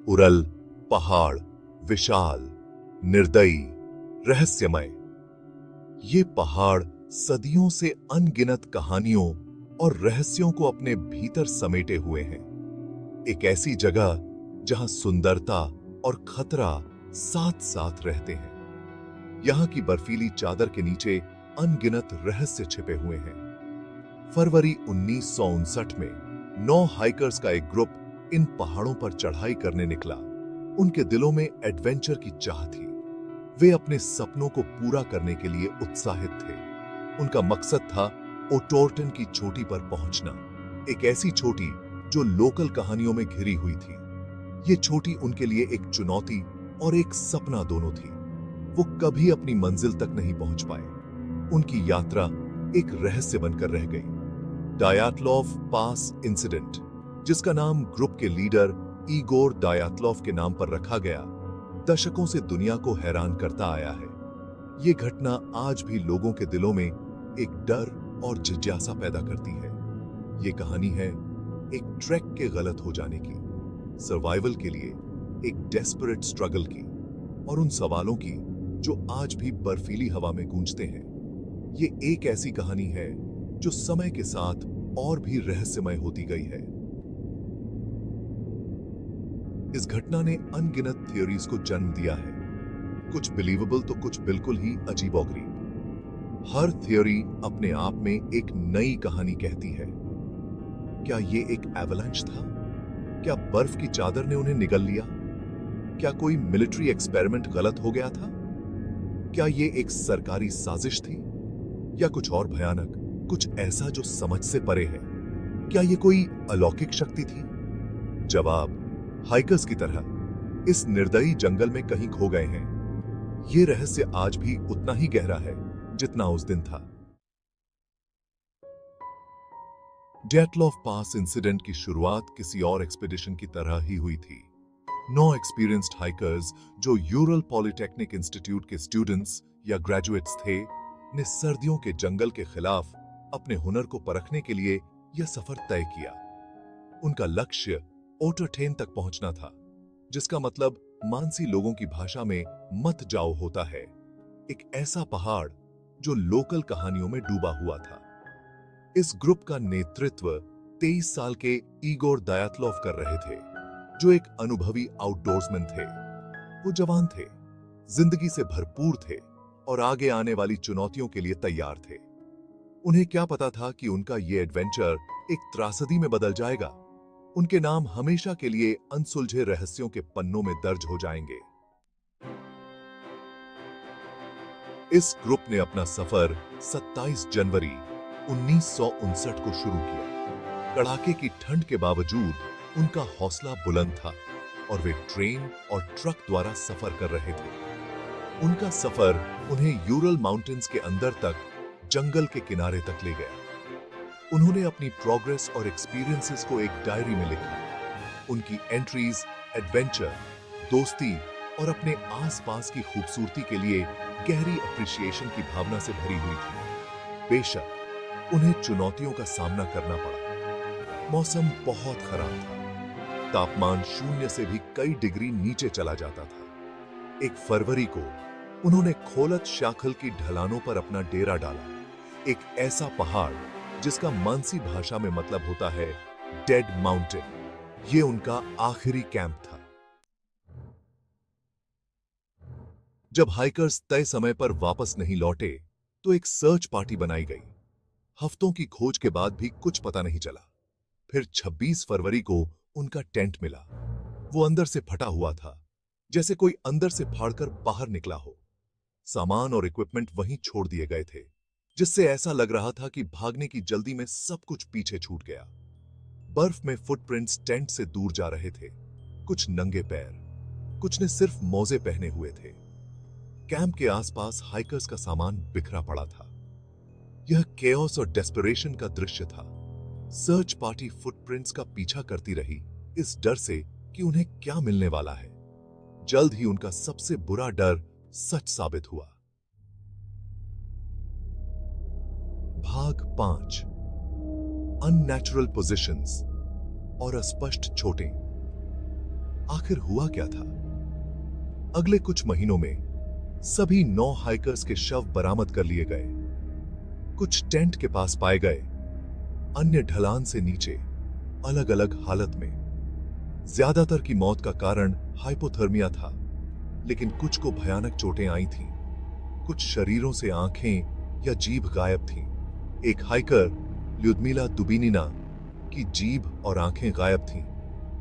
Ural पहाड़ विशाल, निर्दयी, रहस्यमय। ये पहाड़ सदियों से अनगिनत कहानियों और रहस्यों को अपने भीतर समेटे हुए हैं। एक ऐसी जगह जहां सुंदरता और खतरा साथ साथ रहते हैं। यहां की बर्फीली चादर के नीचे अनगिनत रहस्य छिपे हुए हैं। फरवरी 1959 में 9 हाइकर्स का एक ग्रुप इन पहाड़ों पर चढ़ाई करने निकला। उनके दिलों में एडवेंचर की चाह थी। वे अपने सपनों को पूरा करने के लिए उत्साहित थे। उनका मकसद था ओटोर्टन की चोटी पर पहुंचना, एक ऐसी चोटी जो लोकल कहानियों में घिरी हुई थी। ये चोटी उनके लिए एक चुनौती और एक सपना दोनों थी। वो कभी अपनी मंजिल तक नहीं पहुंच पाए। उनकी यात्रा एक रहस्य बनकर रह गई। डायात्लोव पास इंसिडेंट, जिसका नाम ग्रुप के लीडर इगोर डायात्लोव के नाम पर रखा गया, दशकों से दुनिया को हैरान करता आया है। ये घटना आज भी लोगों के दिलों में एक डर और जिज्ञासा पैदा करती है। ये कहानी है एक ट्रैक के गलत हो जाने की, सर्वाइवल के लिए एक डेस्परेट स्ट्रगल की, और उन सवालों की जो आज भी बर्फीली हवा में गूंजते हैं। ये एक ऐसी कहानी है जो समय के साथ और भी रहस्यमय होती गई है। इस घटना ने अनगिनत थियोरीज को जन्म दिया है, कुछ बिलीवेबल तो कुछ बिल्कुल ही अजीबोगरीब। हर थ्योरी अपने आप में एक नई कहानी कहती है। क्या ये एक एवलांच था? क्या बर्फ की चादर ने उन्हें निगल लिया? क्या कोई मिलिट्री एक्सपेरिमेंट गलत हो गया था? क्या ये एक सरकारी साजिश थी, या कुछ और भयानक, कुछ ऐसा जो समझ से परे है? क्या ये कोई अलौकिक शक्ति थी? जवाब हाइकर्स की तरह इस निर्दयी जंगल में कहीं खो गए हैं। ये रहस्य आज भी उतना ही गहरा है जितना उस दिन था। डैटलॉव पास इंसिडेंट की शुरुआत किसी और एक्सपीडिशन की तरह ही हुई थी। 9 एक्सपीरियंस्ड हाइकर्स जो यूरल पॉलिटेक्निक इंस्टीट्यूट के स्टूडेंट्स या ग्रेजुएट्स थे, ने सर्दियों के जंगल के खिलाफ अपने हुनर को परखने के लिए यह सफर तय किया। उनका लक्ष्य ओटरटेन तक पहुंचना था, जिसका मतलब मानसी लोगों की भाषा में मत जाओ होता है। एक ऐसा पहाड़ जो लोकल कहानियों में डूबा हुआ था। इस ग्रुप का नेतृत्व 23 साल के इगोर दायात्लोव कर रहे थे, जो एक अनुभवी आउटडोर्समैन थे। वो जवान थे, जिंदगी से भरपूर थे और आगे आने वाली चुनौतियों के लिए तैयार थे। उन्हें क्या पता था कि उनका ये एडवेंचर एक त्रासदी में बदल जाएगा। उनके नाम हमेशा के लिए अनसुलझे रहस्यों के पन्नों में दर्ज हो जाएंगे। इस ग्रुप ने अपना सफर 27 जनवरी 1959 को शुरू किया। कड़ाके की ठंड के बावजूद उनका हौसला बुलंद था और वे ट्रेन और ट्रक द्वारा सफर कर रहे थे। उनका सफर उन्हें यूरल माउंटेन्स के अंदर तक, जंगल के किनारे तक ले गया। उन्होंने अपनी प्रोग्रेस और एक्सपीरियंसेस को एक डायरी में लिखा। उनकी एंट्रीज एडवेंचर, दोस्ती और अपने आसपास की खूबसूरती के लिए गहरी अप्रिसिएशन की भावना से भरी हुई थी। बेशक उन्हें चुनौतियों का सामना करना पड़ा। मौसम बहुत खराब था। तापमान 0 से भी कई डिग्री नीचे चला जाता था। 1 फरवरी को उन्होंने खोलत शाखल की ढलानों पर अपना डेरा डाला, एक ऐसा पहाड़ जिसका मानसी भाषा में मतलब होता है डेड माउंटेन। ये उनका आखिरी कैंप था। जब हाइकर्स तय समय पर वापस नहीं लौटे तो एक सर्च पार्टी बनाई गई। हफ्तों की खोज के बाद भी कुछ पता नहीं चला। फिर 26 फरवरी को उनका टेंट मिला। वो अंदर से फटा हुआ था, जैसे कोई अंदर से फाड़कर बाहर निकला हो। सामान और इक्विपमेंट वहीं छोड़ दिए गए थे, जिससे ऐसा लग रहा था कि भागने की जल्दी में सब कुछ पीछे छूट गया। बर्फ में फुटप्रिंट्स टेंट से दूर जा रहे थे, कुछ नंगे पैर, कुछ ने सिर्फ मोजे पहने हुए थे। कैंप के आसपास हाइकर्स का सामान बिखरा पड़ा था। यह केओस और डेस्परेशन का दृश्य था। सर्च पार्टी फुटप्रिंट्स का पीछा करती रही, इस डर से कि उन्हें क्या मिलने वाला है। जल्द ही उनका सबसे बुरा डर सच साबित हुआ। भाग 5, अननेचुरल पोजीशंस और अस्पष्ट चोटें। आखिर हुआ क्या था? अगले कुछ महीनों में सभी 9 हाइकर्स के शव बरामद कर लिए गए। कुछ टेंट के पास पाए गए, अन्य ढलान से नीचे अलग अलग हालत में। ज्यादातर की मौत का कारण हाइपोथर्मिया था, लेकिन कुछ को भयानक चोटें आई थीं। कुछ शरीरों से आंखें या जीभ गायब थीं। एक हाइकर ल्युदमिला दुबिनिना की जीभ और आंखें गायब थीं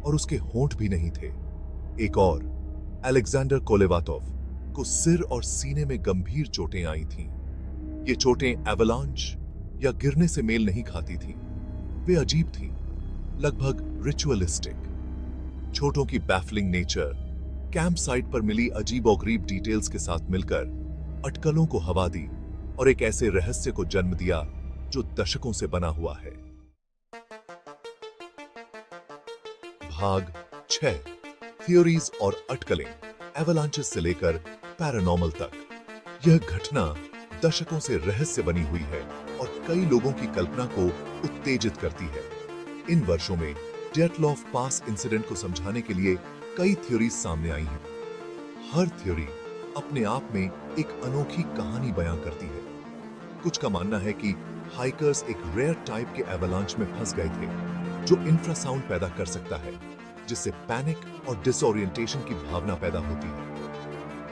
और उसके होंठ भी नहीं थे। एक और अलेक्जेंडर कोलेवातोव को सिर और सीने में गंभीर चोटें आई थीं। ये चोटें एवलांच या गिरने से मेल नहीं खाती थीं। वे अजीब थीं, लगभग रिचुअलिस्टिक। छोटों की बैफलिंग नेचर कैंप साइट पर मिली अजीबोगरीब डिटेल्स के साथ मिलकर अटकलों को हवा दी और एक ऐसे रहस्य को जन्म दिया जो दशकों से बना हुआ है। भाग 6, थ्योरीज और अटकलें, एवलांचेस से लेकर पैरानॉर्मल तक। यह घटना दशकों से रहस्य बनी हुई है और कई लोगों की कल्पना को उत्तेजित करती है। इन वर्षों में डेटलॉफ पास इंसिडेंट को समझाने के लिए कई थ्योरीज सामने आई हैं। हर थ्योरी अपने आप में एक अनोखी कहानी बयां करती है। कुछ का मानना है कि हाइकर्स एक रेयर टाइप के एवलांच में फंस गए थे जो इंफ्रासाउंड पैदा कर सकता है, जिससे पैनिक और डिसओरिएंटेशन की भावना पैदा होती है।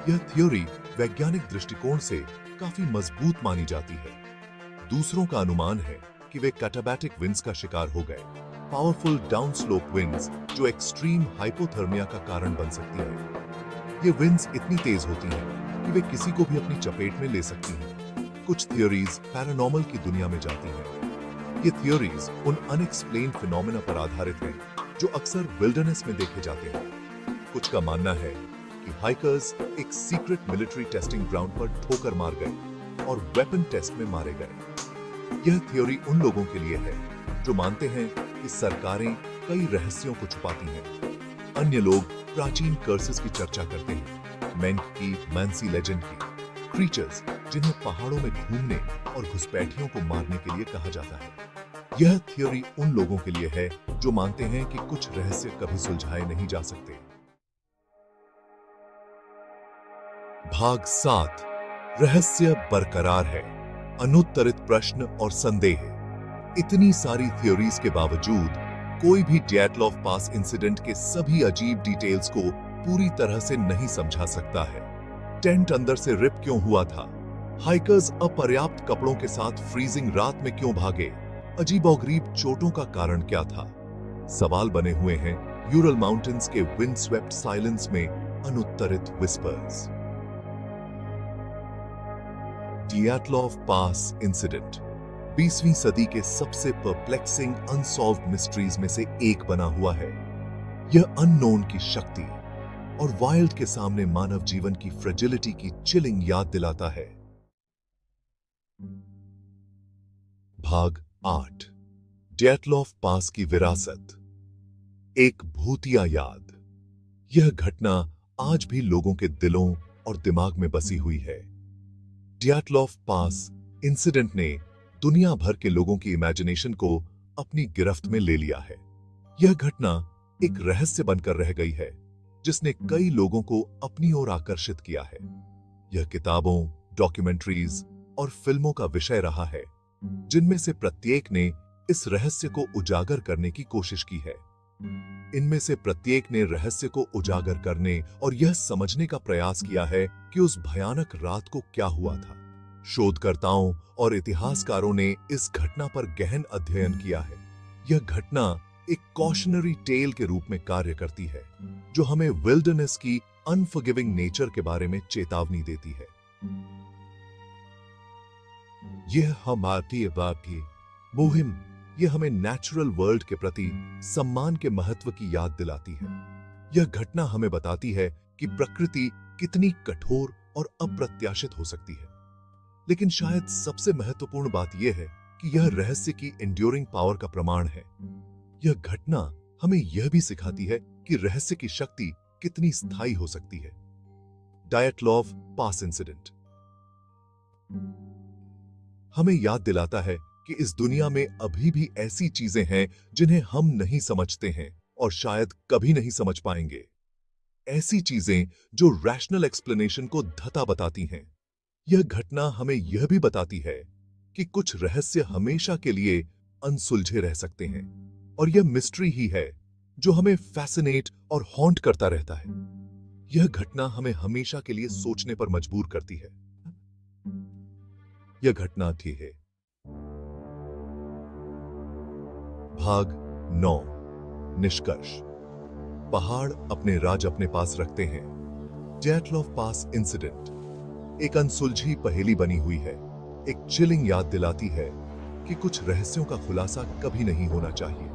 यह थ्योरी वैज्ञानिक दृष्टिकोण से काफी मजबूत मानी जाती है। दूसरों का अनुमान है कि वे कैटाबैटिक विंड्स का शिकार हो गए, पावरफुल डाउनस्लोप विंड्स जो एक्सट्रीम हाइपोथर्मिया का कारण बन सकती है। ये विंड्स इतनी तेज होती हैं कि वे किसी को भी अपनी चपेट में ले सकती हैं। कुछ थ्योरीज पैरानॉर्मल की दुनिया में जाती हैं। ये थ्योरीज उन अनएक्सप्लेन्ड फिनोमेना पर आधारित हैं जो अक्सर विल्डरनेस में देखे जाते हैं। कुछ का मानना है कि हाइकर्स एक सीक्रेट मिलिट्री टेस्टिंग ग्राउंड पर ठोकर मार गए और वेपन टेस्ट में मारे गए। यह थ्योरी उन लोगों के लिए है जो मानते हैं कि सरकारें कई रहस्यों को छुपाती हैं। अन्य लोग प्राचीन कर्सेस की चर्चा करते हैं, मेंक की, मैंसी लेजेंड की, क्रीचर्स जिन्हें पहाड़ों में घूमने और घुसपैठियों को मारने के लिए कहा जाता है। यह थ्योरी उन लोगों के लिए है जो मानते हैं कि कुछ रहस्य कभी सुलझाए नहीं जा सकते। भाग 7, रहस्य बरकरार है, अनुत्तरित प्रश्न और संदेह। इतनी सारी थ्योरीज के बावजूद कोई भी डैटलॉफ पास इंसिडेंट के सभी अजीब डिटेल्स को पूरी तरह से नहीं समझा सकता है। टेंट अंदर से रिप क्यों हुआ था? हाइकर्स अपर्याप्त कपड़ों के साथ फ्रीजिंग रात में क्यों भागे? अजीबोगरीब चोटों का कारण क्या था? सवाल बने हुए हैं यूरल माउंटेन्स के विंड स्वेप्ट साइलेंस में अनुत्तरित विस्पर्स। डैटलॉफ पास इंसिडेंट 20वीं सदी के सबसे परप्लेक्सिंग अनसॉल्व्ड मिस्ट्रीज में से एक बना हुआ है। यह अननोन की शक्ति और वाइल्ड के सामने मानव जीवन की फ्रेजिलिटी की चिलिंग याद दिलाता है। भाग 8, डैटलॉफ पास की विरासत, एक भूतिया याद। यह घटना आज भी लोगों के दिलों और दिमाग में बसी हुई है। डैटलॉफ पास इंसिडेंट ने दुनिया भर के लोगों की इमेजिनेशन को अपनी गिरफ्त में ले लिया है। यह घटना एक रहस्य बनकर रह गई है जिसने कई लोगों को अपनी ओर आकर्षित किया है। यह किताबों, डॉक्यूमेंट्रीज और फिल्मों का विषय रहा है, जिनमें से प्रत्येक ने इस रहस्य को उजागर करने की कोशिश की है। इनमें से प्रत्येक ने रहस्य को उजागर करने और यह समझने का प्रयास किया है कि उस भयानक रात को क्या हुआ था। शोधकर्ताओं और इतिहासकारों ने इस घटना पर गहन अध्ययन किया है। यह घटना एक कॉशनरी टेल के रूप में कार्य करती है, जो हमें विल्डरनेस की अनफॉरगिविंग नेचर के बारे में चेतावनी देती है। यह हमारी मुहिम यह हमें नेचुरल वर्ल्ड के प्रति सम्मान के महत्व की याद दिलाती है। यह घटना हमें बताती है कि प्रकृति कितनी कठोर और अप्रत्याशित हो सकती है। लेकिन शायद सबसे महत्वपूर्ण बात यह है कि यह रहस्य की एंड्योरिंग पावर का प्रमाण है। यह घटना हमें यह भी सिखाती है कि रहस्य की शक्ति कितनी स्थायी हो सकती है। डैटलॉफ पास इंसिडेंट हमें याद दिलाता है कि इस दुनिया में अभी भी ऐसी चीजें हैं जिन्हें हम नहीं समझते हैं और शायद कभी नहीं समझ पाएंगे। ऐसी चीजें जो रैशनल एक्सप्लेनेशन को धता बताती हैं। यह घटना हमें यह भी बताती है कि कुछ रहस्य हमेशा के लिए अनसुलझे रह सकते हैं, और यह मिस्ट्री ही है जो हमें फैसिनेट और हॉन्ट करता रहता है। यह घटना हमें हमेशा के लिए सोचने पर मजबूर करती है। यह घटना थी है भाग 9, निष्कर्ष। पहाड़ अपने राज अपने पास रखते हैं। डैटलॉफ पास इंसिडेंट एक अनसुलझी पहेली बनी हुई है, एक चिलिंग याद दिलाती है कि कुछ रहस्यों का खुलासा कभी नहीं होना चाहिए।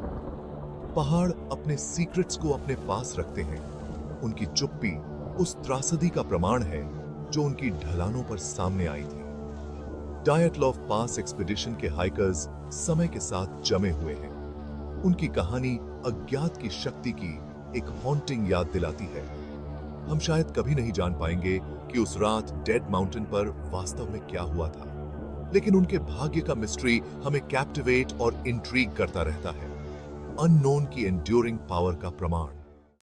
पहाड़ अपने सीक्रेट्स को अपने पास रखते हैं। उनकी चुप्पी उस त्रासदी का प्रमाण है जो उनकी ढलानों पर सामने आई थी। डायटलॉफ पास एक्सपीडिशन के हाइकर्स समय के साथ जमे हुए हैं। उनकी कहानी अज्ञात की शक्ति की एक हॉन्टिंग याद दिलाती है। हम शायद कभी नहीं जान पाएंगे कि उस रात डेड माउंटेन पर वास्तव में क्या हुआ था, लेकिन उनके भाग्य का मिस्ट्री हमें कैप्टिवेट और इंट्रीग करता रहता है। अननोन की एंड्यूरिंग पावर का प्रमाण।